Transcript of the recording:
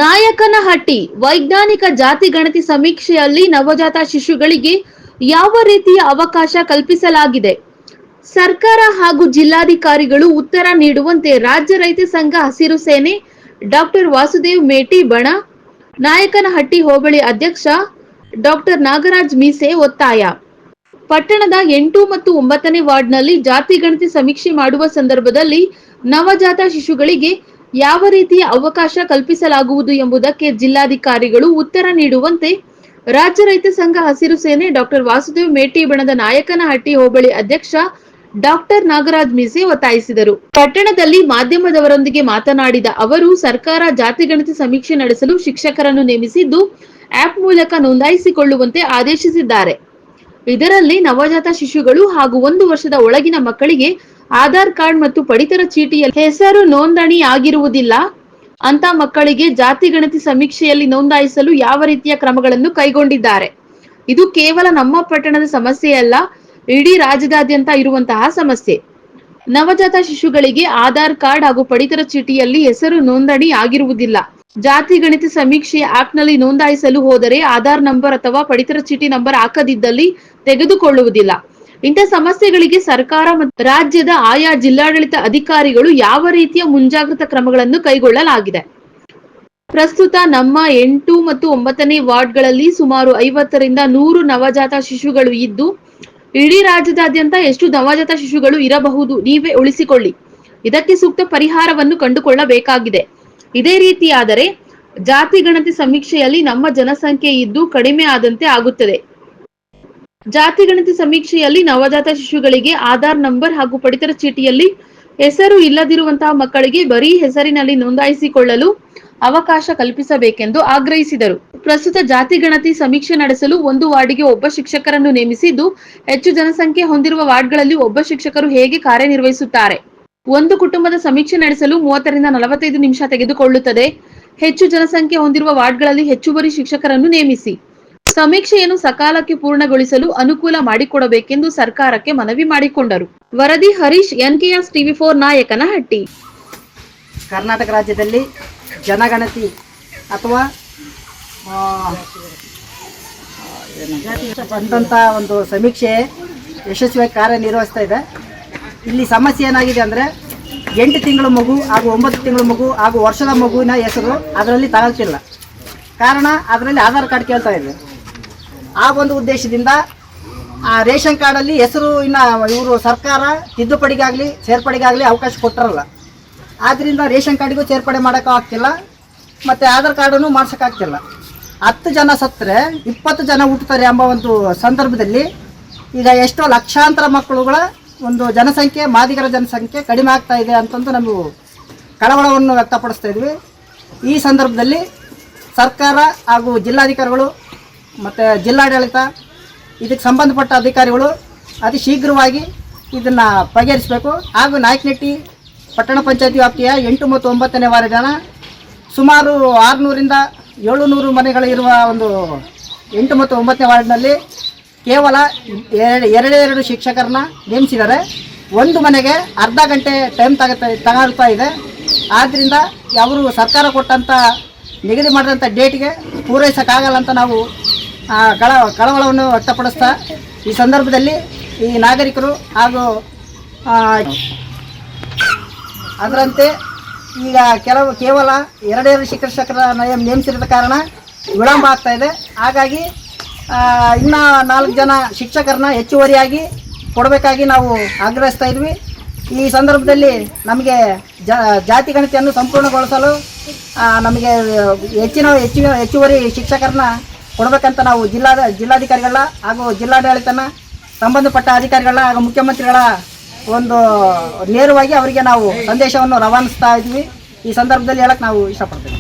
ನಾಯಕನಹಟ್ಟಿ ವೈಜ್ಞಾನಿಕ ಜಾತಿ ಗಣತಿ ಸಮೀಕ್ಷೆಯಲ್ಲಿ ನವಜಾತ ಶಿಶುಗಳಿಗೆ ಯಾವ ರೀತಿಯ ಅವಕಾಶ ಕಲ್ಪಿಸಲಾಗಿದೆ? ಸರ್ಕಾರ ಹಾಗೂ ಜಿಲ್ಲಾಧಿಕಾರಿಗಳು ಉತ್ತರ ನೀಡುವಂತೆ ರಾಜ್ಯ ರೈತ ಸಂಘ ಹಸಿರು ಸೇನೆ ಡಾಕ್ಟರ್ ವಾಸುದೇವ್ ಮೇಟಿ ಬಣ, ನಾಯಕನಹಟ್ಟಿ ಹೋಬಳಿ ಅಧ್ಯಕ್ಷ ಡಾಕ್ಟರ್ ನಾಗರಾಜ್ ಮೀಸೆ ಒತ್ತಾಯ. ಪಟ್ಟಣದ 8 ಮತ್ತು 9ನೇ ವಾರ್ಡ್ನಲ್ಲಿ ಜಾತಿ ಗಣತಿ ಸಮೀಕ್ಷೆ ಮಾಡುವ ಸಂದರ್ಭದಲ್ಲಿ ನವಜಾತ ಶಿಶುಗಳಿಗೆ ಯಾವ ರೀತಿಯ ಅವಕಾಶ ಕಲ್ಪಿಸಲಾಗುವುದು ಎಂಬುದಕ್ಕೆ ಜಿಲ್ಲಾಧಿಕಾರಿಗಳು ಉತ್ತರ ನೀಡುವಂತೆ ರಾಜ್ಯ ರೈತ ಸಂಘ ಹಸಿರು ಸೇನೆ ಡಾಕ್ಟರ್ ವಾಸುದೇವ್ ಮೇಟಿ ಬಣದ ನಾಯಕನಹಟ್ಟಿ ಹೋಬಳಿ ಅಧ್ಯಕ್ಷ ಡಾಕ್ಟರ್ ನಾಗರಾಜ್ ಮೀಸೆ ಒತ್ತಾಯಿಸಿದರು. ಪಟ್ಟಣದಲ್ಲಿ ಮಾಧ್ಯಮದವರೊಂದಿಗೆ ಮಾತನಾಡಿದ ಅವರು, ಸರ್ಕಾರ ಜಾತಿ ಗಣತಿ ಸಮೀಕ್ಷೆ ನಡೆಸಲು ಶಿಕ್ಷಕರನ್ನು ನೇಮಿಸಿದ್ದು ಆಪ್ ಮೂಲಕ ನೋಂದಾಯಿಸಿಕೊಳ್ಳುವಂತೆ ಆದೇಶಿಸಿದ್ದಾರೆ. ಇದರಲ್ಲಿ ನವಜಾತ ಶಿಶುಗಳು ಹಾಗೂ 1 ವರ್ಷದ ಒಳಗಿನ ಮಕ್ಕಳಿಗೆ ಆಧಾರ್ ಕಾರ್ಡ್ ಮತ್ತು ಪಡಿತರ ಚೀಟಿಯಲ್ಲಿ ಹೆಸರು ನೋಂದಣಿ ಆಗಿರುವುದಿಲ್ಲ ಅಂತ ಮಕ್ಕಳಿಗೆ ಜಾತಿ ಗಣತಿ ಸಮೀಕ್ಷೆಯಲ್ಲಿ ನೋಂದಾಯಿಸಲು ಯಾವ ರೀತಿಯ ಕ್ರಮಗಳನ್ನು ಕೈಗೊಂಡಿದ್ದಾರೆ. ಇದು ಕೇವಲ ನಮ್ಮ ಪಟ್ಟಣದ ಸಮಸ್ಯೆಯಲ್ಲ, ಇಡೀ ರಾಜ್ಯದಾದ್ಯಂತ ಇರುವಂತಹ ಸಮಸ್ಯೆ. ನವಜಾತ ಶಿಶುಗಳಿಗೆ ಆಧಾರ್ ಕಾರ್ಡ್ ಹಾಗೂ ಪಡಿತರ ಚೀಟಿಯಲ್ಲಿ ಹೆಸರು ನೋಂದಣಿ ಆಗಿರುವುದಿಲ್ಲ. ಜಾತಿ ಗಣತಿ ಸಮೀಕ್ಷೆಯ ಆಪ್ನಲ್ಲಿ ನೋಂದಾಯಿಸಲು ಹೋದರೆ ಆಧಾರ್ ನಂಬರ್ ಅಥವಾ ಪಡಿತರ ಚೀಟಿ ನಂಬರ್ ಹಾಕದಿದ್ದಲ್ಲಿ ತೆಗೆದುಕೊಳ್ಳುವುದಿಲ್ಲ. ಇಂಥ ಸಮಸ್ಯೆಗಳಿಗೆ ಸರ್ಕಾರ ಮತ್ತು ರಾಜ್ಯದ ಆಯಾ ಜಿಲ್ಲಾಡಳಿತ ಅಧಿಕಾರಿಗಳು ಯಾವ ರೀತಿಯ ಮುಂಜಾಗ್ರತಾ ಕ್ರಮಗಳನ್ನು ಕೈಗೊಳ್ಳಲಾಗಿದೆ? ಪ್ರಸ್ತುತ ನಮ್ಮ 8 ಮತ್ತು 9ನೇ ವಾರ್ಡ್ಗಳಲ್ಲಿ ಸುಮಾರು 50ರಿಂದ 100 ನವಜಾತ ಶಿಶುಗಳು ಇದ್ದು, ಇಡೀ ರಾಜ್ಯದಾದ್ಯಂತ ಎಷ್ಟು ನವಜಾತ ಶಿಶುಗಳು ಇರಬಹುದು ನೀವೇ ಉಳಿಸಿಕೊಳ್ಳಿ. ಇದಕ್ಕೆ ಸೂಕ್ತ ಪರಿಹಾರವನ್ನು ಕಂಡುಕೊಳ್ಳಬೇಕಾಗಿದೆ. ಇದೇ ರೀತಿಯಾದರೆ ಜಾತಿ ಗಣತಿ ಸಮೀಕ್ಷೆಯಲ್ಲಿ ನಮ್ಮ ಜನಸಂಖ್ಯೆ ಇದ್ದು ಕಡಿಮೆ ಆದಂತೆ ಆಗುತ್ತದೆ. ಜಾತಿ ಗಣತಿ ಸಮೀಕ್ಷೆಯಲ್ಲಿ ನವಜಾತ ಶಿಶುಗಳಿಗೆ ಆಧಾರ್ ನಂಬರ್ ಹಾಗೂ ಪಡಿತರ ಚೀಟಿಯಲ್ಲಿ ಹೆಸರು ಇಲ್ಲದಿರುವಂತಹ ಮಕ್ಕಳಿಗೆ ಬರೀ ಹೆಸರಿನಲ್ಲಿ ನೋಂದಾಯಿಸಿಕೊಳ್ಳಲು ಅವಕಾಶ ಕಲ್ಪಿಸಬೇಕೆಂದು ಆಗ್ರಹಿಸಿದರು. ಪ್ರಸ್ತುತ ಜಾತಿ ಗಣತಿ ಸಮೀಕ್ಷೆ ನಡೆಸಲು ಒಂದು ವಾರ್ಡಿಗೆ ಒಬ್ಬ ಶಿಕ್ಷಕರನ್ನು ನೇಮಿಸಿದ್ದು, ಹೆಚ್ಚು ಜನಸಂಖ್ಯೆ ಹೊಂದಿರುವ ವಾರ್ಡ್ಗಳಲ್ಲಿ ಒಬ್ಬ ಶಿಕ್ಷಕರು ಹೇಗೆ ಕಾರ್ಯನಿರ್ವಹಿಸುತ್ತಾರೆ? ಒಂದು ಕುಟುಂಬದ ಸಮೀಕ್ಷೆ ನಡೆಸಲು 30ರಿಂದ 45 ನಿಮಿಷ ತೆಗೆದುಕೊಳ್ಳುತ್ತದೆ. ಹೆಚ್ಚು ಜನಸಂಖ್ಯೆ ಹೊಂದಿರುವ ವಾರ್ಡ್ಗಳಲ್ಲಿ ಹೆಚ್ಚುವರಿ ಶಿಕ್ಷಕರನ್ನು ನೇಮಿಸಿ ಸಮೀಕ್ಷೆಯನ್ನು ಸಕಾಲಕ್ಕೆ ಪೂರ್ಣಗೊಳಿಸಲು ಅನುಕೂಲ ಮಾಡಿಕೊಡಬೇಕೆಂದು ಸರ್ಕಾರಕ್ಕೆ ಮನವಿ ಮಾಡಿಕೊಂಡರು. ವರದಿ ಹರೀಶ್, NKS TV4 ನಾಯಕನಹಟ್ಟಿ. ಕರ್ನಾಟಕ ರಾಜ್ಯದಲ್ಲಿ ಜನಗಣತಿ ಅಥವಾ ಬಂದಂಥ ಒಂದು ಸಮೀಕ್ಷೆ ಯಶಸ್ವಿಯಾಗಿ ಕಾರ್ಯನಿರ್ವಹಿಸ್ತಾ ಇದೆ. ಇಲ್ಲಿ ಸಮಸ್ಯೆ ಏನಾಗಿದೆ ಅಂದರೆ 8 ತಿಂಗಳ ಮಗು ಹಾಗೂ 9 ತಿಂಗಳ ಮಗು ಹಾಗೂ ವರ್ಷದ ಮಗುವಿನ ಹೆಸರು ಅದರಲ್ಲಿ ತಗೊಳ್ತಿಲ್ಲ. ಕಾರಣ ಅದರಲ್ಲಿ ಆಧಾರ್ ಕಾರ್ಡ್ ಕೇಳ್ತಾ ಇದೆ. ಆ ಒಂದು ಉದ್ದೇಶದಿಂದ ಆ ರೇಷನ್ ಕಾರ್ಡಲ್ಲಿ ಹೆಸರು ಇವರು ಸರ್ಕಾರ ತಿದ್ದುಪಡಿಗಾಗಲಿ ಸೇರ್ಪಡೆಗಾಗಲಿ ಅವಕಾಶ ಕೊಟ್ಟಿರಲ್ಲ. ಆದ್ದರಿಂದ ರೇಷನ್ ಕಾರ್ಡಿಗೂ ಸೇರ್ಪಡೆ ಮಾಡೋಕ್ಕೂ ಆಗ್ತಿಲ್ಲ ಮತ್ತು ಆಧಾರ್ ಕಾರ್ಡನ್ನು ಮಾಡ್ಸೋಕ್ಕಾಗ್ತಿಲ್ಲ. 10 ಜನ ಸತ್ತರೆ 20 ಜನ ಹುಟ್ಟುತ್ತಾರೆ ಎಂಬ ಒಂದು ಸಂದರ್ಭದಲ್ಲಿ ಈಗ ಎಷ್ಟೋ ಲಕ್ಷಾಂತರ ಮಕ್ಕಳುಗಳ ಒಂದು ಜನಸಂಖ್ಯೆ, ಮಾದಿಗರ ಜನಸಂಖ್ಯೆ ಕಡಿಮೆ ಆಗ್ತಾ ಇದೆ ಅಂತಂದು ನಾವು ಕಳವಳವನ್ನು ವ್ಯಕ್ತಪಡಿಸ್ತಾ ಇದ್ವಿ. ಈ ಸಂದರ್ಭದಲ್ಲಿ ಸರ್ಕಾರ ಹಾಗೂ ಜಿಲ್ಲಾಧಿಕಾರಿಗಳು ಮತ್ತು ಜಿಲ್ಲಾಡಳಿತ ಇದಕ್ಕೆ ಸಂಬಂಧಪಟ್ಟ ಅಧಿಕಾರಿಗಳು ಅತಿ ಶೀಘ್ರವಾಗಿ ಇದನ್ನು ಬಗೆಹರಿಸಬೇಕು. ಹಾಗೂ ನಾಯಕನಹಟ್ಟಿ ಪಟ್ಟಣ ಪಂಚಾಯತಿ ವ್ಯಾಪ್ತಿಯ 8 ಮತ್ತು 9ನೇ ವಾರ್ಡಿನ ಸುಮಾರು 600ರಿಂದ 700 ಮನೆಗಳಿರುವ ಒಂದು 8 ಮತ್ತು 9ನೇ ವಾರ್ಡ್ನಲ್ಲಿ ಕೇವಲ ಎರಡು ಶಿಕ್ಷಕರನ್ನ ನೇಮಿಸಿದ್ದಾರೆ. ಒಂದು ಮನೆಗೆ ಅರ್ಧ ಗಂಟೆ ಟೈಮ್ ತಗೊಳ್ತಾ ಇದೆ. ಆದ್ದರಿಂದ ಅವರು ಸರ್ಕಾರ ಕೊಟ್ಟಂಥ ನಿಗದಿ ಮಾಡಿದಂಥ ಡೇಟ್ಗೆ ಪೂರೈಸೋಕ್ಕಾಗಲ್ಲ ಅಂತ ನಾವು ಕಳವಳವನ್ನು ವ್ಯಕ್ತಪಡಿಸ್ತಾ ಈ ಸಂದರ್ಭದಲ್ಲಿ ಈ ನಾಗರಿಕರು ಹಾಗೂ ಅದರಂತೆ ಈಗ ಕೇವಲ ಎರಡೆರಡು ಶಿಕ್ಷಕರನ್ನ ನೇಮಿಸಿರದ ಕಾರಣ ವಿಳಂಬ ಆಗ್ತಾ ಇದೆ. ಹಾಗಾಗಿ ಇನ್ನೂ 4 ಜನ ಶಿಕ್ಷಕರನ್ನ ಹೆಚ್ಚುವರಿಯಾಗಿ ಕೊಡಬೇಕಾಗಿ ನಾವು ಆಗ್ರಹಿಸ್ತಾ ಇದ್ವಿ. ಈ ಸಂದರ್ಭದಲ್ಲಿ ನಮಗೆ ಜಾತಿ ಗಣತಿಯನ್ನು ಸಂಪೂರ್ಣಗೊಳಿಸಲು ನಮಗೆ ಹೆಚ್ಚುವರಿ ಶಿಕ್ಷಕರನ್ನ ಕೊಡಬೇಕಂತ ನಾವು ಜಿಲ್ಲಾಧಿಕಾರಿಗಳ ಹಾಗೂ ಜಿಲ್ಲಾಡಳಿತನ ಸಂಬಂಧಪಟ್ಟ ಅಧಿಕಾರಿಗಳ ಹಾಗೂ ಮುಖ್ಯಮಂತ್ರಿಗಳ ಒಂದು ನೇರವಾಗಿ ಅವರಿಗೆ ನಾವು ಸಂದೇಶವನ್ನು ರವಾನಿಸ್ತಾ ಇದ್ವಿ. ಈ ಸಂದರ್ಭದಲ್ಲಿ ಹೇಳಕ್ಕೆ ನಾವು ಇಷ್ಟಪಡ್ತೀವಿ.